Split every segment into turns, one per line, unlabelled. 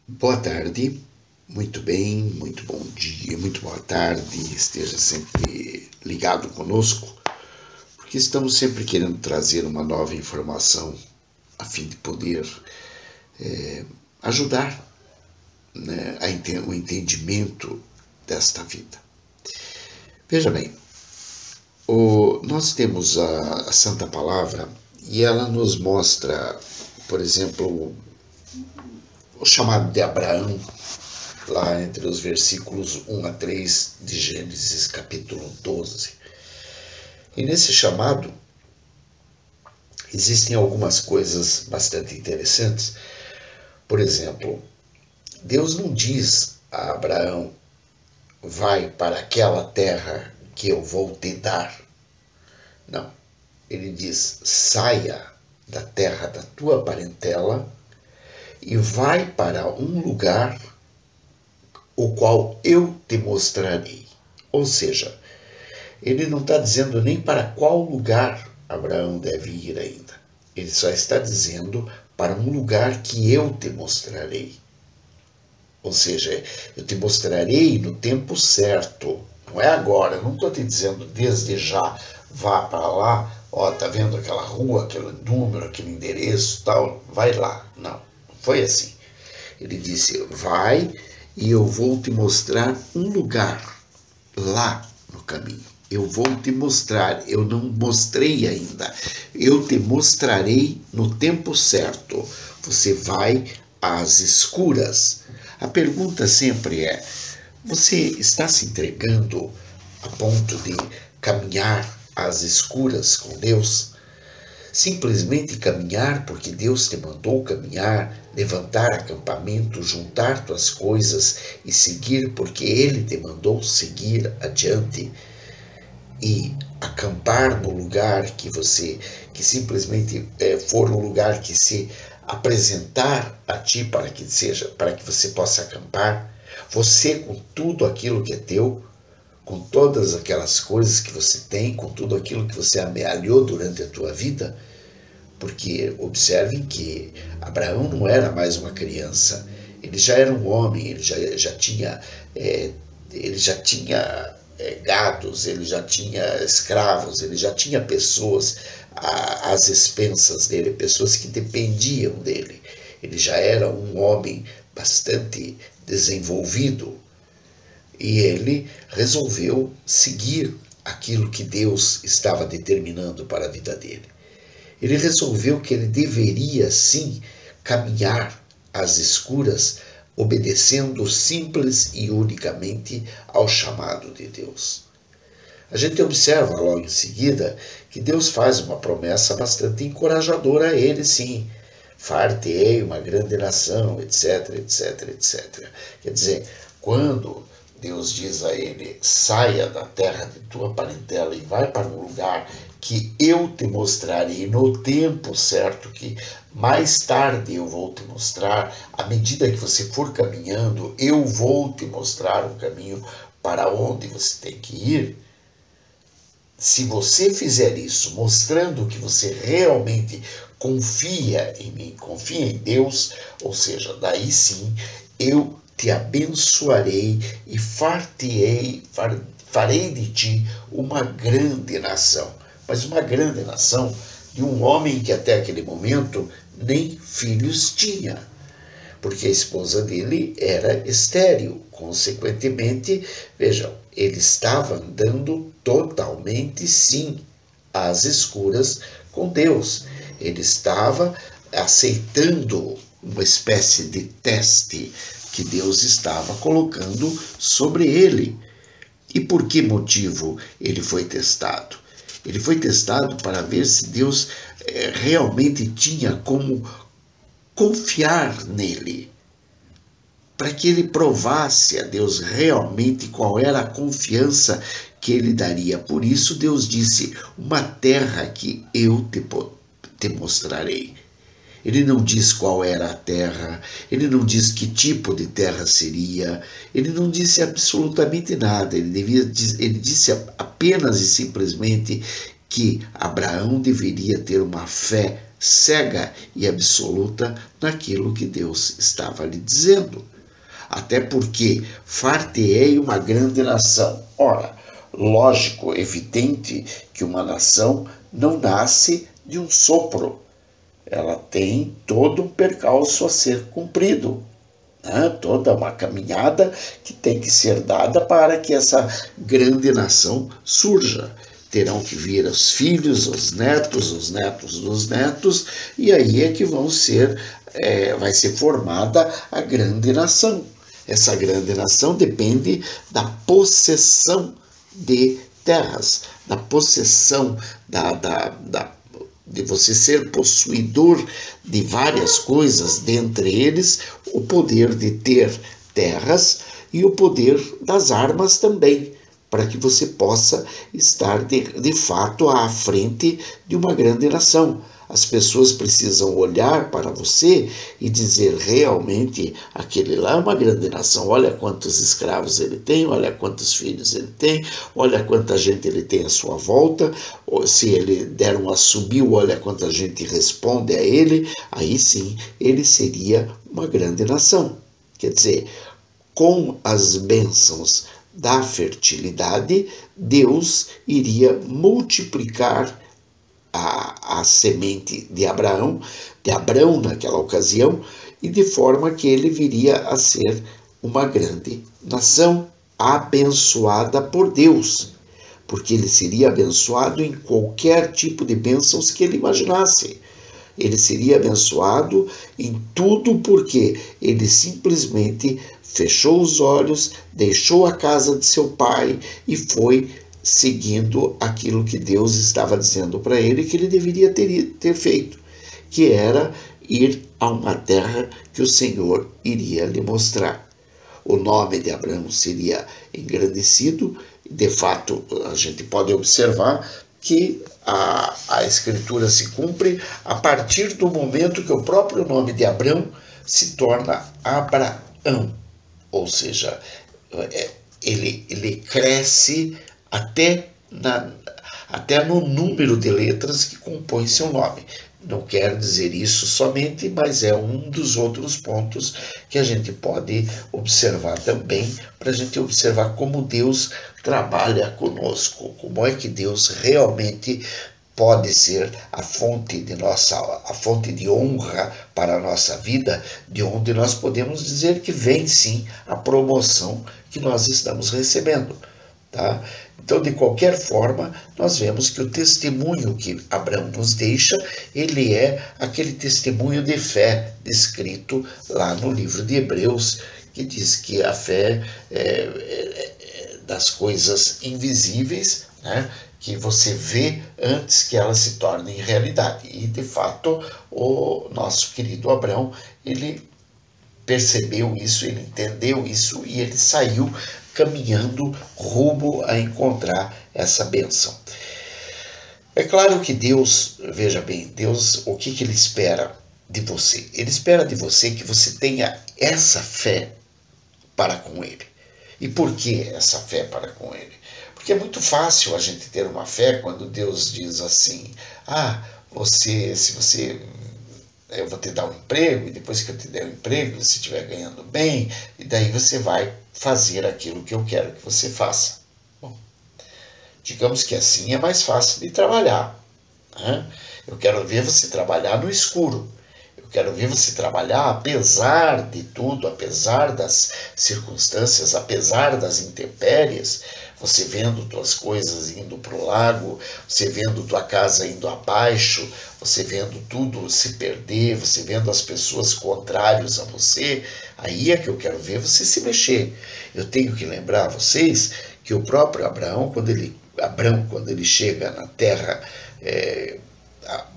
Boa tarde, muito bem, muito bom dia, muito boa tarde. Esteja sempre ligado conosco, porque estamos sempre querendo trazer uma nova informação a fim de poder ajudar, né, o entendimento desta vida. Veja bem, nós temos a Santa Palavra e ela nos mostra, por exemplo, o chamado de Abraão, lá entre os versículos 1 a 3 de Gênesis capítulo 12. E nesse chamado existem algumas coisas bastante interessantes. Por exemplo, Deus não diz a Abraão: vai para aquela terra que eu vou te dar. Não. Ele diz: saia da terra da tua parentela e vai para um lugar o qual eu te mostrarei. Ou seja, ele não está dizendo nem para qual lugar Abraão deve ir ainda. Ele só está dizendo para um lugar que eu te mostrarei. Ou seja, eu te mostrarei no tempo certo. Não é agora, eu não estou te dizendo desde já, vá para lá, ó, tá vendo aquela rua, aquele número, aquele endereço, tal, vai lá. Não foi assim. Ele disse: vai e eu vou te mostrar um lugar lá no caminho. Eu vou te mostrar, eu não mostrei ainda. Eu te mostrarei no tempo certo. Você vai às escuras. A pergunta sempre é: você está se entregando a ponto de caminhar às escuras com Deus? Simplesmente caminhar porque Deus te mandou caminhar, levantar acampamento, juntar tuas coisas e seguir porque Ele te mandou seguir adiante, e acampar no lugar que simplesmente for um lugar que se apresentar a ti para que você possa acampar, você com tudo aquilo que é teu, com todas aquelas coisas que você tem, com tudo aquilo que você amealhou durante a tua vida. Porque observem que Abraão não era mais uma criança, ele já era um homem, ele já tinha gados, ele já tinha escravos, ele já tinha pessoas às expensas dele, pessoas que dependiam dele. Ele já era um homem bastante desenvolvido e ele resolveu seguir aquilo que Deus estava determinando para a vida dele. Ele resolveu que ele deveria sim caminhar às escuras, obedecendo simples e unicamente ao chamado de Deus. A gente observa logo em seguida que Deus faz uma promessa bastante encorajadora a ele, sim. Far-te-ei uma grande nação, etc, etc, etc. Quer dizer, quando Deus diz a ele: saia da terra de tua parentela e vai para um lugar que eu te mostrarei no tempo certo, que mais tarde eu vou te mostrar, à medida que você for caminhando, eu vou te mostrar um caminho para onde você tem que ir. Se você fizer isso, mostrando que você realmente confia em mim, confia em Deus, ou seja, daí sim, eu te abençoarei e farei de ti uma grande nação. Mas uma grande nação de um homem que até aquele momento nem filhos tinha, porque a esposa dele era estéril. Consequentemente, vejam, ele estava andando totalmente, sim, às escuras com Deus. Ele estava aceitando uma espécie de teste que Deus estava colocando sobre ele. E por que motivo ele foi testado? Ele foi testado para ver se Deus realmente tinha como confiar nele, para que ele provasse a Deus realmente qual era a confiança que ele daria. Por isso Deus disse: uma terra que eu te mostrarei. Ele não diz qual era a terra, ele não diz que tipo de terra seria, ele não disse absolutamente nada. Ele disse apenas e simplesmente que Abraão deveria ter uma fé cega e absoluta naquilo que Deus estava lhe dizendo. Até porque far-te-ei uma grande nação. Ora, lógico, evidente que uma nação não nasce de um sopro. Ela tem todo um percalço a ser cumprido, né? Toda uma caminhada que tem que ser dada para que essa grande nação surja. Terão que vir os filhos, os netos dos netos, e aí é que vai ser formada a grande nação. Essa grande nação depende da possessão de terras, da possessão, de você ser possuidor de várias coisas, dentre eles o poder de ter terras e o poder das armas também, para que você possa estar de fato à frente de uma grande nação. As pessoas precisam olhar para você e dizer: realmente aquele lá é uma grande nação, olha quantos escravos ele tem, olha quantos filhos ele tem, olha quanta gente ele tem à sua volta, ou se ele der um assobio, olha quanta gente responde a ele, aí sim ele seria uma grande nação. Quer dizer, com as bênçãos da fertilidade, Deus iria multiplicar a semente de Abraão naquela ocasião, e de forma que ele viria a ser uma grande nação abençoada por Deus, porque ele seria abençoado em qualquer tipo de bênçãos que ele imaginasse. Ele seria abençoado em tudo porque ele simplesmente fechou os olhos, deixou a casa de seu pai e foi seguindo aquilo que Deus estava dizendo para ele que ele deveria ter feito, que era ir a uma terra que o Senhor iria lhe mostrar. O nome de Abraão seria engrandecido. De fato, a gente pode observar que a Escritura se cumpre a partir do momento que o próprio nome de Abraão se torna Abraão, ou seja, ele cresce até no número de letras que compõem seu nome. Não quero dizer isso somente, mas é um dos outros pontos que a gente pode observar também, para a gente observar como Deus trabalha conosco, como é que Deus realmente pode ser a fonte de honra para a nossa vida, de onde nós podemos dizer que vem sim a promoção que nós estamos recebendo. Tá? Então, de qualquer forma, nós vemos que o testemunho que Abraão nos deixa, ele é aquele testemunho de fé descrito lá no livro de Hebreus, que diz que a fé é das coisas invisíveis, né, que você vê antes que elas se tornem realidade. E, de fato, o nosso querido Abraão, ele percebeu isso, ele entendeu isso e ele saiu caminhando rumo a encontrar essa bênção. É claro que Deus, veja bem, Deus, o que ele espera de você? Ele espera de você que você tenha essa fé para com ele. E por que essa fé para com ele? Porque é muito fácil a gente ter uma fé quando Deus diz assim: eu vou te dar um emprego, e depois que eu te der um emprego, você estiver ganhando bem, e daí você vai fazer aquilo que eu quero que você faça. Bom, digamos que assim é mais fácil de trabalhar, né? Eu quero ver você trabalhar no escuro. Eu quero ver você trabalhar apesar de tudo, apesar das circunstâncias, apesar das intempéries, você vendo tuas coisas indo para o lago, você vendo tua casa indo abaixo, você vendo tudo se perder, você vendo as pessoas contrárias a você, aí é que eu quero ver você se mexer. Eu tenho que lembrar a vocês que o próprio Abraão, quando ele chega na terra,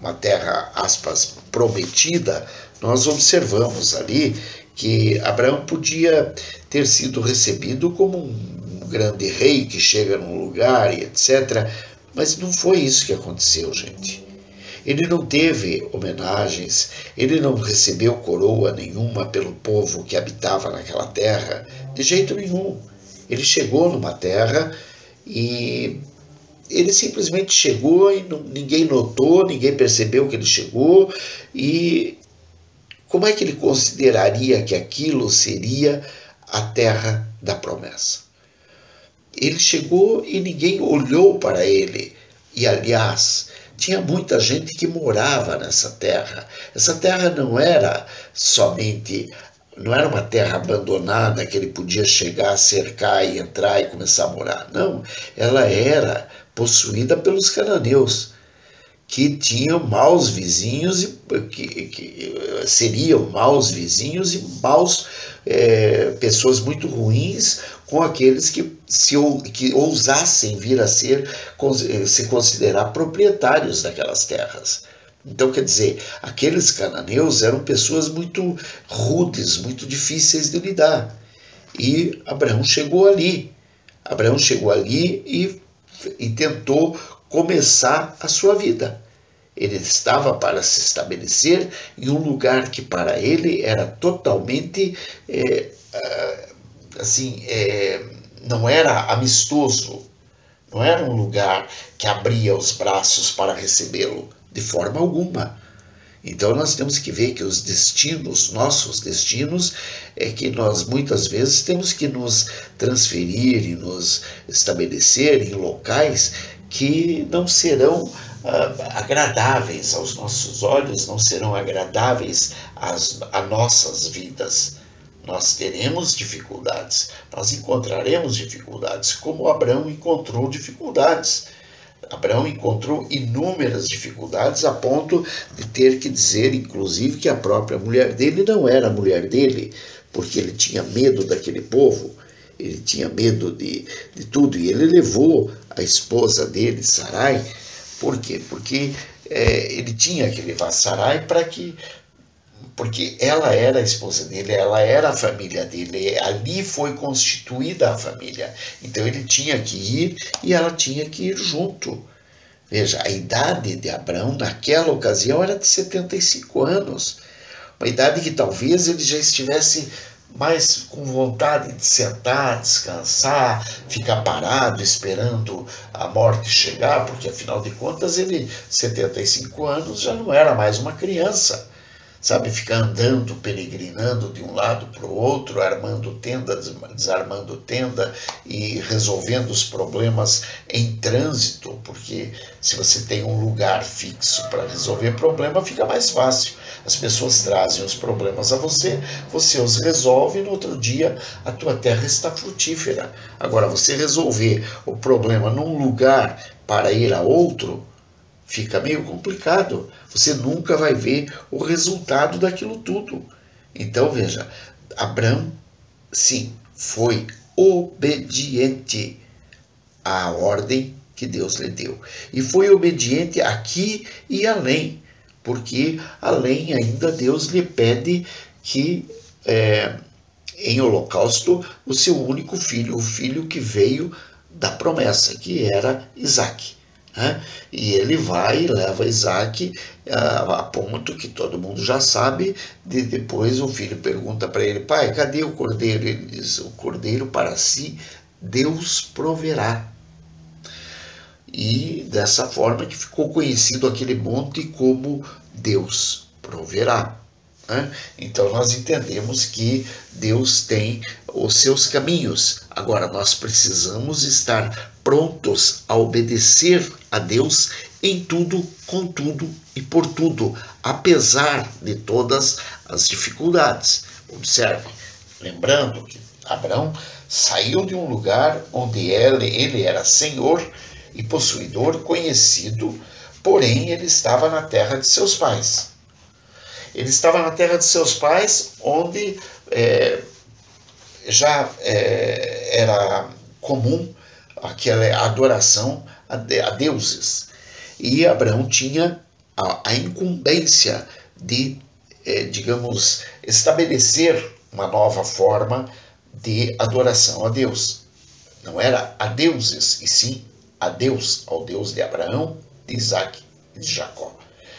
uma terra, aspas, prometida, nós observamos ali que Abraão podia ter sido recebido como um grande rei que chega num lugar e etc. Mas não foi isso que aconteceu, gente. Ele não teve homenagens, ele não recebeu coroa nenhuma pelo povo que habitava naquela terra, de jeito nenhum. Ele chegou numa terra e ele simplesmente chegou e ninguém notou, ninguém percebeu que ele chegou. E como é que ele consideraria que aquilo seria a terra da promessa? Ele chegou e ninguém olhou para ele. E, aliás, tinha muita gente que morava nessa terra. Essa terra não era uma terra abandonada que ele podia chegar, cercar e entrar e começar a morar. Não, ela era possuída pelos cananeus, que tinham maus vizinhos, que seriam maus vizinhos e pessoas muito ruins com aqueles que ousassem vir a se considerar proprietários daquelas terras. Então, quer dizer, aqueles cananeus eram pessoas muito rudes, muito difíceis de lidar. E Abraão chegou ali. Abraão chegou ali e tentou começar a sua vida. Ele estava para se estabelecer em um lugar que para ele era totalmente não era amistoso, não era um lugar que abria os braços para recebê-lo, de forma alguma. Então nós temos que ver que nossos destinos, é que nós muitas vezes temos que nos transferir e nos estabelecer em locais que não serão agradáveis aos nossos olhos, não serão agradáveis a nossas vidas. Nós teremos dificuldades, nós encontraremos dificuldades, como Abraão encontrou dificuldades. Abraão encontrou inúmeras dificuldades a ponto de ter que dizer, inclusive, que a própria mulher dele não era a mulher dele, porque ele tinha medo daquele povo, ele tinha medo de tudo, e ele levou a esposa dele, Sarai. Por quê? Porque ele tinha que levar Sarai porque ela era a esposa dele, ela era a família dele, ali foi constituída a família. Então ele tinha que ir e ela tinha que ir junto. Veja, a idade de Abraão naquela ocasião era de 75 anos. Uma idade que talvez ele já estivesse mais com vontade de sentar, descansar, ficar parado esperando a morte chegar, porque afinal de contas 75 anos, já não era mais uma criança. Sabe, ficar andando, peregrinando de um lado para o outro, armando tenda, desarmando tenda e resolvendo os problemas em trânsito, porque se você tem um lugar fixo para resolver problema, fica mais fácil. As pessoas trazem os problemas a você, você os resolve e no outro dia a tua terra está frutífera. Agora, você resolver o problema num lugar para ir a outro, fica meio complicado. Você nunca vai ver o resultado daquilo tudo. Então, veja, Abraão, sim, foi obediente à ordem que Deus lhe deu. E foi obediente aqui e além, porque além ainda Deus lhe pede que em holocausto o seu único filho, o filho que veio da promessa, que era Isaque. E ele vai e leva Isaque a ponto que todo mundo já sabe. Depois o filho pergunta para ele: pai, cadê o cordeiro? Ele diz: o cordeiro para si Deus proverá. E dessa forma que ficou conhecido aquele monte como Deus proverá. Então nós entendemos que Deus tem os seus caminhos. Agora nós precisamos estar prontos a obedecer a Deus em tudo, com tudo e por tudo, apesar de todas as dificuldades. Observe, lembrando que Abraão saiu de um lugar onde ele era senhor e possuidor conhecido, porém ele estava na terra de seus pais. Ele estava na terra de seus pais, onde já era comum aquela adoração a deuses. E Abraão tinha a incumbência de, digamos, estabelecer uma nova forma de adoração a Deus. Não era a deuses, e sim a Deus, ao Deus de Abraão, de Isaque e de Jacó.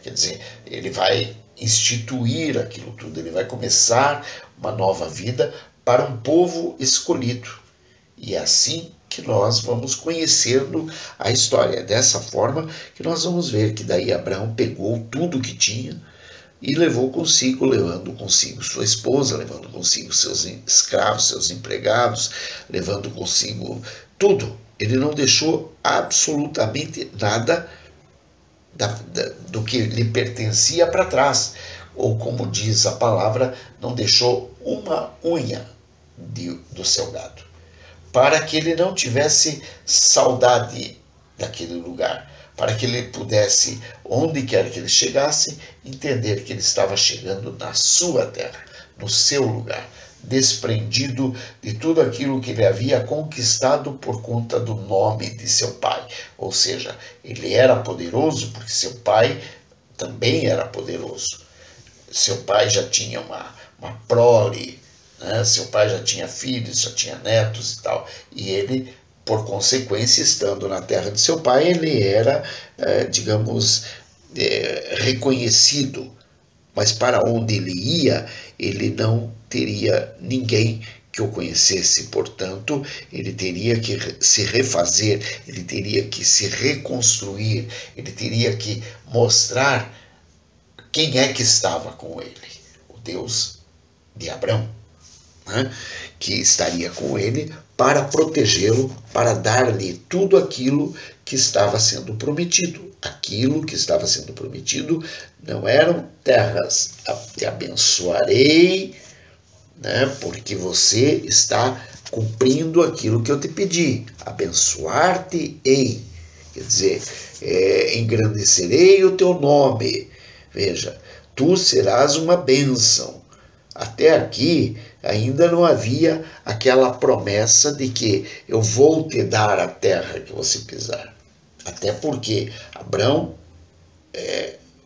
Quer dizer, ele vai instituir aquilo tudo, ele vai começar uma nova vida para um povo escolhido. E é assim que nós vamos conhecendo a história. Dessa forma que nós vamos ver que daí Abraão pegou tudo que tinha e levou consigo, levando consigo sua esposa, levando consigo seus escravos, seus empregados, levando consigo tudo. Ele não deixou absolutamente nada do que lhe pertencia para trás. Ou como diz a palavra, não deixou uma unha do seu gado, para que ele não tivesse saudade daquele lugar, para que ele pudesse, onde quer que ele chegasse, entender que ele estava chegando na sua terra, no seu lugar, desprendido de tudo aquilo que ele havia conquistado por conta do nome de seu pai. Ou seja, ele era poderoso porque seu pai também era poderoso. Seu pai já tinha uma prole, né? Seu pai já tinha filhos, já tinha netos e tal, e ele, por consequência, estando na terra de seu pai, ele era, digamos, reconhecido, mas para onde ele ia, ele não teria ninguém que o conhecesse, portanto, ele teria que se refazer, ele teria que se reconstruir, ele teria que mostrar quem é que estava com ele, o Deus de Abraão, né? Que estaria com ele para protegê-lo, para dar-lhe tudo aquilo que estava sendo prometido. Aquilo que estava sendo prometido não eram terras. Te abençoarei, né, porque você está cumprindo aquilo que eu te pedi. Abençoar-te-ei. Quer dizer, engrandecerei o teu nome. Veja, tu serás uma bênção. Até aqui ainda não havia aquela promessa de que eu vou te dar a terra que você pisar. Até porque Abraão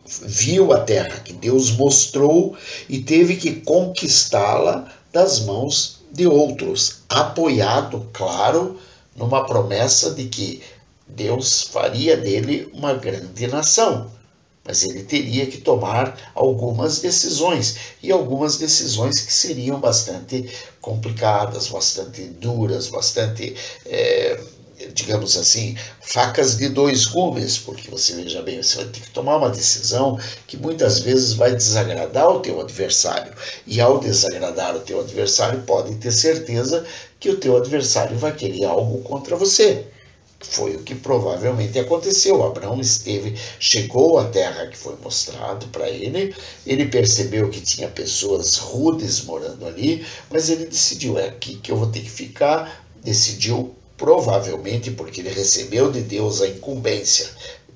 viu a terra que Deus mostrou e teve que conquistá-la das mãos de outros, apoiado, claro, numa promessa de que Deus faria dele uma grande nação. Mas ele teria que tomar algumas decisões, e algumas decisões que seriam bastante complicadas, bastante duras, bastante, digamos assim, facas de dois gumes, porque você veja bem, você vai ter que tomar uma decisão que muitas vezes vai desagradar o teu adversário, e ao desagradar o teu adversário, pode ter certeza que o teu adversário vai querer algo contra você. Foi o que provavelmente aconteceu. Abraão chegou à terra que foi mostrado para ele, ele percebeu que tinha pessoas rudes morando ali, mas ele decidiu, é aqui que eu vou ter que ficar, decidiu provavelmente porque ele recebeu de Deus a incumbência,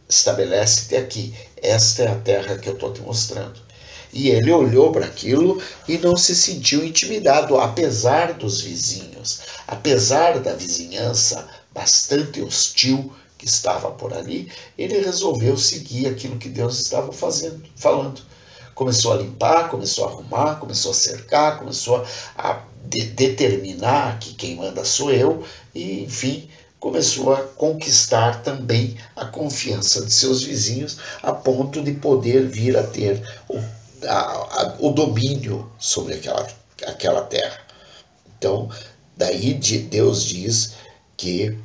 estabelece-te aqui, esta é a terra que eu estou te mostrando. E ele olhou para aquilo e não se sentiu intimidado, apesar dos vizinhos, apesar da vizinhança bastante hostil que estava por ali, ele resolveu seguir aquilo que Deus estava falando. Começou a limpar, começou a arrumar, começou a cercar, começou a determinar que quem manda sou eu, e enfim, começou a conquistar também a confiança de seus vizinhos, a ponto de poder vir a ter o domínio sobre aquela terra. Então, daí Deus diz que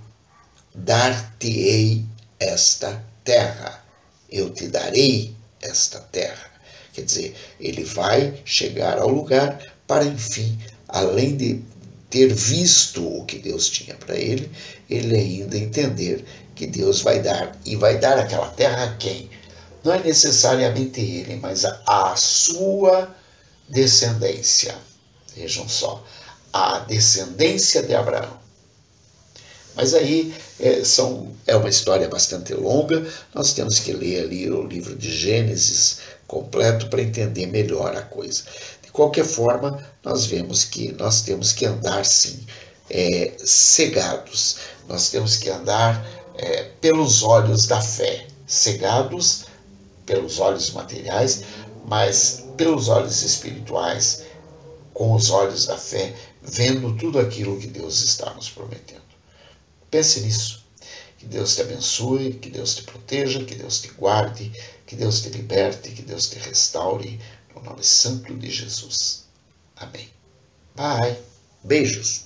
dar-te-ei esta terra, eu te darei esta terra. Quer dizer, ele vai chegar ao lugar para, enfim, além de ter visto o que Deus tinha para ele ainda entender que Deus vai dar, e vai dar aquela terra a quem? Não é necessariamente ele, mas a sua descendência. Vejam só, a descendência de Abraão. Mas aí é uma história bastante longa, nós temos que ler ali o livro de Gênesis completo para entender melhor a coisa. De qualquer forma, nós vemos que nós temos que andar, sim, cegados. Nós temos que andar pelos olhos da fé, cegados pelos olhos materiais, mas pelos olhos espirituais, com os olhos da fé, vendo tudo aquilo que Deus está nos prometendo. Pense nisso. Que Deus te abençoe, que Deus te proteja, que Deus te guarde, que Deus te liberte, que Deus te restaure, no nome santo de Jesus. Amém. Bye. Beijos.